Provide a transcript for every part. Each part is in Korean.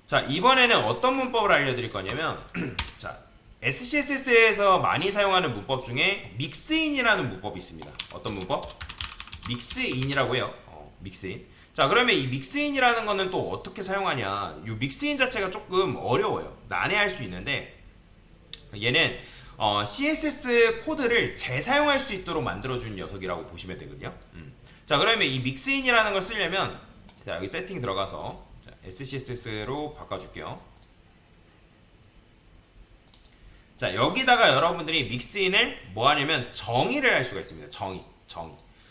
자, 이번에는 어떤 문법을 알려드릴 거냐면 자, SCSS에서 많이 사용하는 문법 중에 믹스인이라는 문법이 있습니다. 어떤 문법? 믹스인이라고 해요. 믹스인. 자, 그러면 이 믹스인이라는 거는 또 어떻게 사용하냐? 이 믹스인 자체가 조금 어려워요. 난해할 수 있는데 얘는 CSS 코드를 재사용할 수 있도록 만들어준 녀석이라고 보시면 되거든요. 자, 그러면 이 믹스인이라는 걸 쓰려면 자, 여기 세팅 들어가서 자, SCSS로 바꿔줄게요. 자, 여기다가 여러분들이 믹스인을 뭐 하냐면 정의를 할 수가 있습니다. 정의.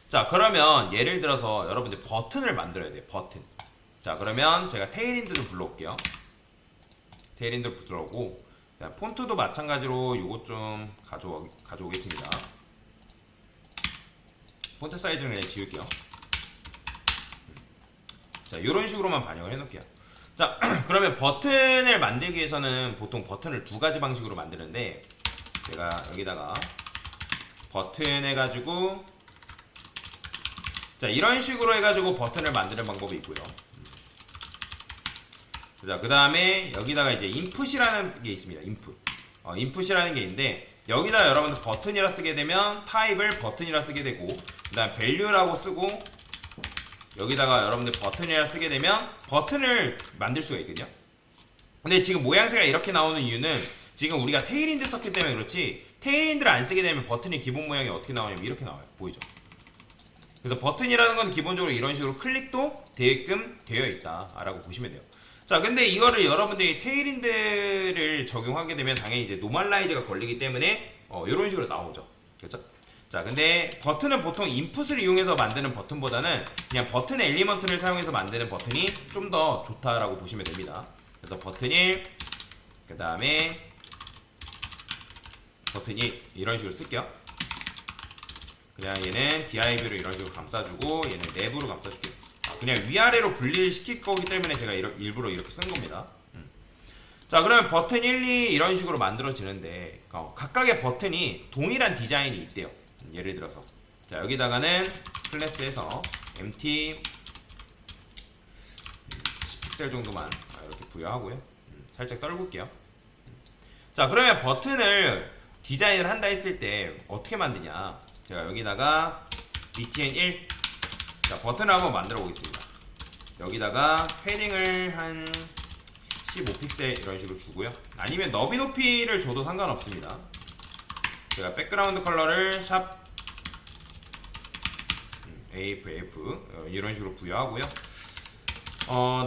자, 그러면 예를 들어서 여러분들 버튼을 만들어야 돼요. 버튼. 자, 그러면 제가 테일인드 좀 불러올게요. 테일인드 불러오고 자, 폰트도 마찬가지로 요것 좀 가져오겠습니다. 폰트 사이즈는 그냥 지울게요. 자, 이런 식으로만 반영을 해놓을게요. 자, 그러면 버튼을 만들기 위해서는 보통 버튼을 두 가지 방식으로 만드는데 제가 여기다가 버튼 해가지고 자, 이런 식으로 해가지고 버튼을 만드는 방법이 있고요. 자, 그 다음에 여기다가 이제 인풋이라는 게 있습니다. 인풋이라는 게 있는데 여기다 여러분들 버튼이라 쓰게 되면 타입을 버튼이라 쓰게 되고 그 다음 value라고 쓰고 여기다가 여러분들 버튼이라 쓰게 되면 버튼을 만들 수가 있거든요. 근데 지금 모양새가 이렇게 나오는 이유는 지금 우리가 테일인드 썼기 때문에 그렇지 테일인드를 안 쓰게 되면 버튼의 기본 모양이 어떻게 나오냐면 이렇게 나와요. 보이죠? 그래서 버튼이라는 건 기본적으로 이런 식으로 클릭도 되게끔 되어 있다라고 보시면 돼요. 자, 근데 이거를 여러분들이 테일인드를 적용하게 되면 당연히 이제 노멀라이즈가 걸리기 때문에 이런 식으로 나오죠. 그렇죠? 자, 근데 버튼은 보통 인풋을 이용해서 만드는 버튼보다는 그냥 버튼 엘리먼트를 사용해서 만드는 버튼이 좀 더 좋다라고 보시면 됩니다. 그래서 버튼 1, 그 다음에 버튼 2 이런 식으로 쓸게요. 그냥 얘는 div를 이런 식으로 감싸주고 얘는 내부로 감싸줄게요. 그냥 위아래로 분리를 시킬 거기 때문에 제가 일부러 이렇게 쓴 겁니다. 자, 그러면 버튼 1, 2 이런 식으로 만들어지는데 각각의 버튼이 동일한 디자인이 있대요. 예를 들어서 자, 여기다가는 클래스에서 empty 10픽셀 정도만 이렇게 부여하고요. 살짝 떨굴게요. 자, 그러면 버튼을 디자인을 한다 했을 때 어떻게 만드냐? 제가 여기다가 btn 1 자, 버튼을 한번 만들어 보겠습니다. 여기다가 패딩을 한 15픽셀 이런 식으로 주고요. 아니면 너비 높이를 줘도 상관없습니다. 제가 백그라운드 컬러를 샵 AFF 이런 식으로 부여하고요.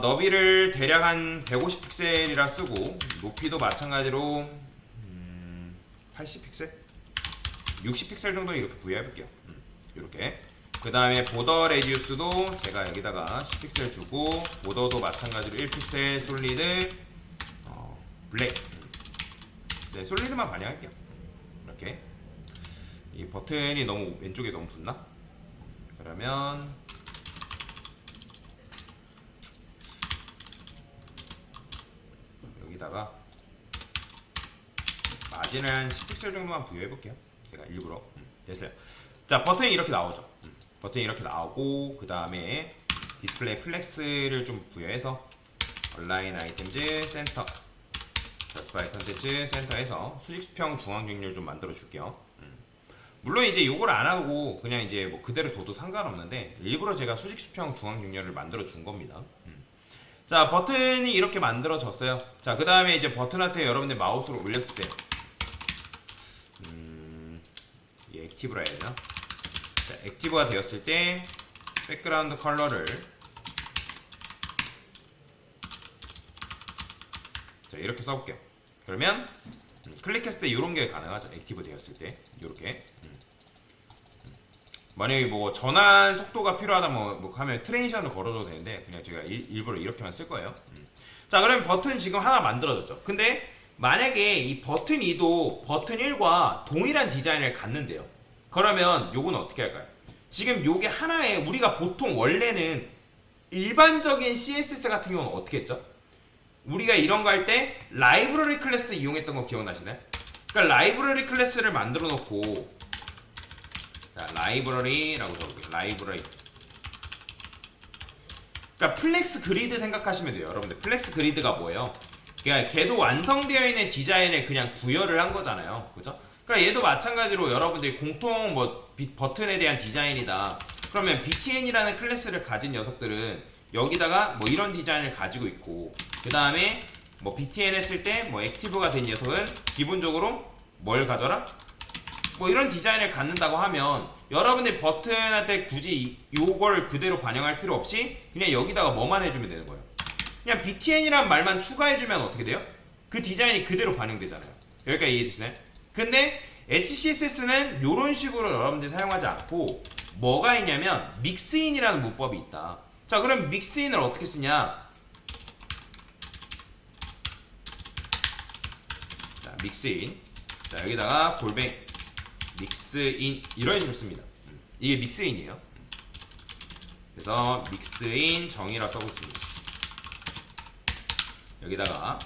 너비를 대략 한 150픽셀이라 쓰고 높이도 마찬가지로 80픽셀? 60픽셀 정도 이렇게 부여해볼게요. 이렇게. 그 다음에 보더 레디우스도 제가 여기다가 10픽셀 주고 보더도 마찬가지로 1픽셀 솔리드 블랙 솔리드만 반영할게요. 이렇게. 이 버튼이 너무 왼쪽에 너무 붙나? 그러면 여기다가 마진을 한 10픽셀 정도만 부여해볼게요. 제가 일부러. 됐어요. 자, 버튼이 이렇게 나오죠. 버튼이 이렇게 나오고 그 다음에 디스플레이 플렉스를 좀 부여해서 얼라인 아이템즈 센터 저스파이 컨텐츠 센터에서 수직 수평 중앙 정렬 좀 만들어 줄게요. 물론 이제 요걸 안 하고 그냥 이제 뭐 그대로 둬도 상관없는데 일부러 제가 수직 수평 중앙 정렬을 만들어 준 겁니다. 자, 버튼이 이렇게 만들어졌어요. 자, 그 다음에 이제 버튼한테 여러분들 마우스로 올렸을 때 이 액티브라 해야 되나? 자, 액티브가 되었을 때 백그라운드 컬러를 자, 이렇게 써볼게요. 그러면 클릭했을 때 이런 게 가능하죠. 액티브 되었을 때 이렇게. 만약에 뭐 전환 속도가 필요하다 뭐 하면 트랜지션을 걸어줘도 되는데 그냥 제가 일부러 이렇게만 쓸 거예요. 자, 그러면 버튼 지금 하나 만들어졌죠. 근데 만약에 이 버튼 2도 버튼 1과 동일한 디자인을 갖는데요. 그러면 요건 어떻게 할까요? 지금 요게 하나에 우리가 보통 원래는 일반적인 CSS 같은 경우는 어떻게 했죠? 우리가 이런 거 할 때 라이브러리 클래스 이용했던 거 기억나시나요? 그러니까 라이브러리 클래스를 만들어 놓고 자, 라이브러리라고 적을게요. 라이브러리 그러니까 플렉스 그리드 생각하시면 돼요. 여러분들 플렉스 그리드가 뭐예요? 그러니까 걔도 완성되어 있는 디자인을 그냥 부여를 한 거잖아요. 그죠? 그러니까 얘도 마찬가지로 여러분들이 공통 뭐 버튼에 대한 디자인이다. 그러면 BTN이라는 클래스를 가진 녀석들은 여기다가 뭐 이런 디자인을 가지고 있고, 그 다음에 뭐 BTN 했을 때 뭐 액티브가 된 녀석은 기본적으로 뭘 가져라? 뭐 이런 디자인을 갖는다고 하면 여러분들 버튼한테 굳이 요걸 그대로 반영할 필요 없이 그냥 여기다가 뭐만 해주면 되는 거예요. 그냥 BTN이란 말만 추가해주면 어떻게 돼요? 그 디자인이 그대로 반영되잖아요. 여기까지 이해되시나요? 근데 SCSS는 이런 식으로 여러분들이 사용하지 않고 뭐가 있냐면 믹스인이라는 문법이 있다. 자, 그럼 믹스인을 어떻게 쓰냐? 자, 믹스인. 자, 여기다가 골뱅 믹스인 이런 식으로 씁니다. 이게 믹스인이에요. 그래서 믹스인 정의라 써고 있습니다. 여기다가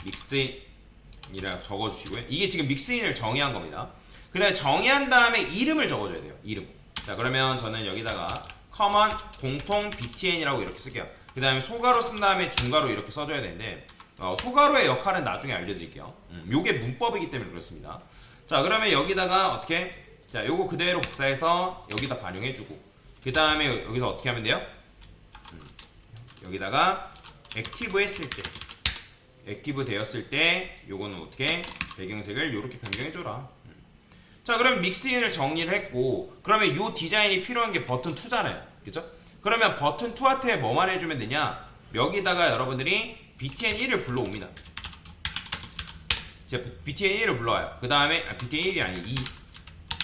믹스인이라고 적어주시고요. 이게 지금 믹스인을 정의한 겁니다. 그 다음에 정의한 다음에 이름을 적어줘야 돼요. 이름. 자, 그러면 저는 여기다가 common 공통 btn이라고 이렇게 쓸게요. 그 다음에 소가로 쓴 다음에 중가로 이렇게 써줘야 되는데 소가로의 역할은 나중에 알려드릴게요. 요게 문법이기 때문에 그렇습니다. 자, 그러면 여기다가 어떻게, 자, 요거 그대로 복사해서 여기다 반영해주고, 그 다음에 여기서 어떻게 하면 돼요? 여기다가 액티브 했을 때, 액티브 되었을 때 요거는 어떻게 배경색을 요렇게 변경해줘라. 자, 그럼 믹스인을 정리를 했고, 그러면 요 디자인이 필요한 게 버튼 2잖아요. 그죠? 그러면 버튼 2한테 뭐만 해주면 되냐? 여기다가 여러분들이 btn1을 불러옵니다. 제가 btn1을 불러와요. 그 다음에 btn1이 아니 2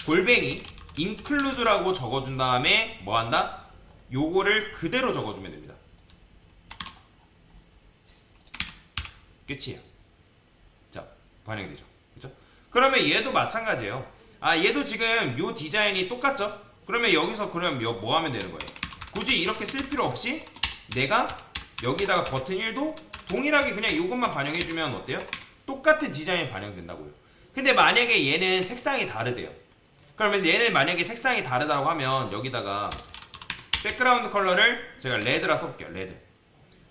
골뱅이 include라고 적어준 다음에 뭐 한다? 요거를 그대로 적어주면 됩니다. 끝이에요. 자, 반영되죠. 그죠? 그러면 얘도 마찬가지예요. 아, 얘도 지금 요 디자인이 똑같죠? 그러면 여기서 그럼 뭐 하면 되는 거예요? 굳이 이렇게 쓸 필요 없이 내가 여기다가 버튼 1도 동일하게 그냥 이것만 반영해주면 어때요? 똑같은 디자인이 반영된다고요. 근데 만약에 얘는 색상이 다르대요. 그러면서 얘는 만약에 색상이 다르다고 하면 여기다가 백그라운드 컬러를 제가 레드라 써볼게요. 레드.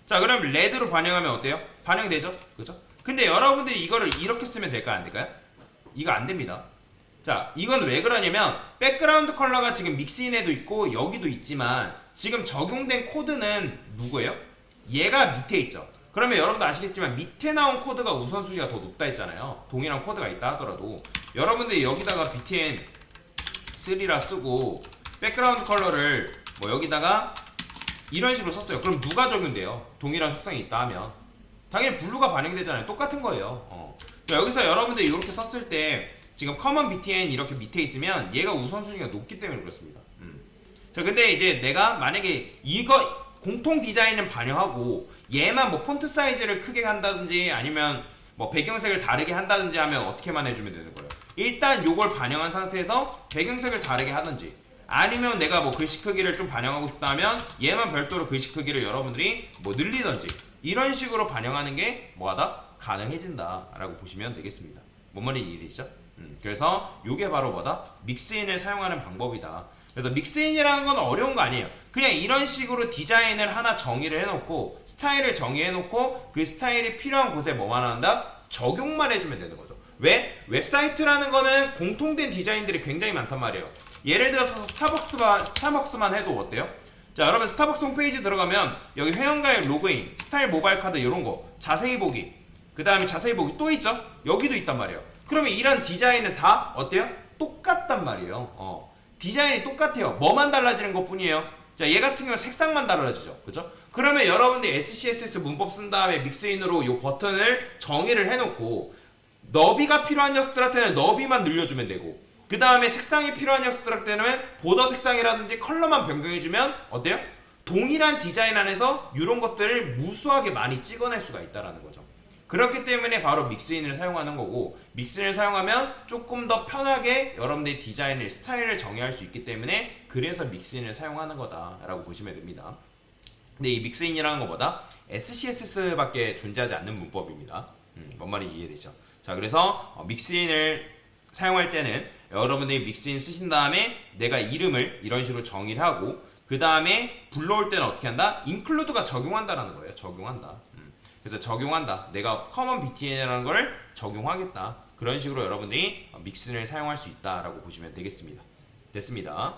자, 그럼 레드로 반영하면 어때요? 반영되죠? 그죠? 근데 여러분들이 이거를 이렇게 쓰면 될까요? 안 될까요? 이거 안 됩니다. 자, 이건 왜 그러냐면 백그라운드 컬러가 지금 믹스인에도 있고 여기도 있지만 지금 적용된 코드는 누구예요? 얘가 밑에 있죠. 그러면 여러분도 아시겠지만 밑에 나온 코드가 우선순위가 더 높다 했잖아요. 동일한 코드가 있다 하더라도 여러분들이 여기다가 btn3라 쓰고 백그라운드 컬러를 뭐 여기다가 이런 식으로 썼어요. 그럼 누가 적용돼요? 동일한 속성이 있다 하면 당연히 블루가 반영되잖아요. 똑같은 거예요. 여기서 여러분들이 이렇게 썼을 때 지금 common btn 이렇게 밑에 있으면 얘가 우선순위가 높기 때문에 그렇습니다. 자, 근데 이제 내가 만약에 이거 공통 디자인은 반영하고 얘만 뭐 폰트 사이즈를 크게 한다든지 아니면 뭐 배경색을 다르게 한다든지 하면 어떻게만 해주면 되는 거예요? 일단 요걸 반영한 상태에서 배경색을 다르게 하든지 아니면 내가 뭐 글씨 크기를 좀 반영하고 싶다면 얘만 별도로 글씨 크기를 여러분들이 뭐 늘리든지 이런 식으로 반영하는 게 뭐하다? 가능해진다 라고 보시면 되겠습니다. 뭔 말인지 이해되시죠? 그래서 요게 바로 뭐다? 믹스인을 사용하는 방법이다. 그래서 믹스인이라는 건 어려운 거 아니에요. 그냥 이런 식으로 디자인을 하나 정의를 해놓고 스타일을 정의해놓고 그 스타일이 필요한 곳에 뭐만 한다? 적용만 해주면 되는 거죠. 왜? 웹사이트라는 거는 공통된 디자인들이 굉장히 많단 말이에요. 예를 들어서 스타벅스만 해도 어때요? 자, 여러분 스타벅스 홈페이지 들어가면 여기 회원가입 로그인, 스타일 모바일 카드 이런 거 자세히 보기, 그 다음에 자세히 보기 또 있죠? 여기도 있단 말이에요. 그러면 이런 디자인은 다 어때요? 똑같단 말이에요. 디자인이 똑같아요. 뭐만 달라지는 것 뿐이에요. 자, 얘 같은 경우는 색상만 달라지죠. 그죠? 그러면 여러분들 SCSS 문법 쓴 다음에 믹스인으로 이 버튼을 정의를 해놓고 너비가 필요한 녀석들한테는 너비만 늘려주면 되고 그 다음에 색상이 필요한 녀석들한테는 보더 색상이라든지 컬러만 변경해주면 어때요? 동일한 디자인 안에서 이런 것들을 무수하게 많이 찍어낼 수가 있다는 거죠. 그렇기 때문에 바로 믹스인을 사용하는 거고 믹스인을 사용하면 조금 더 편하게 여러분들의 디자인을 스타일을 정의할 수 있기 때문에 그래서 믹스인을 사용하는 거다라고 보시면 됩니다. 근데 이 믹스인이라는 것보다 SCSS밖에 존재하지 않는 문법입니다. 뭔 말인지 이해되죠? 자, 그래서 믹스인을 사용할 때는 여러분들이 믹스인 쓰신 다음에 내가 이름을 이런 식으로 정의를 하고 그 다음에 불러올 때는 어떻게 한다? include가 적용한다라는 거예요. 적용한다. 그래서 적용한다. 내가 common btn이라는 걸 적용하겠다. 그런 식으로 여러분들이 믹슨을 사용할 수 있다라고 보시면 되겠습니다. 됐습니다.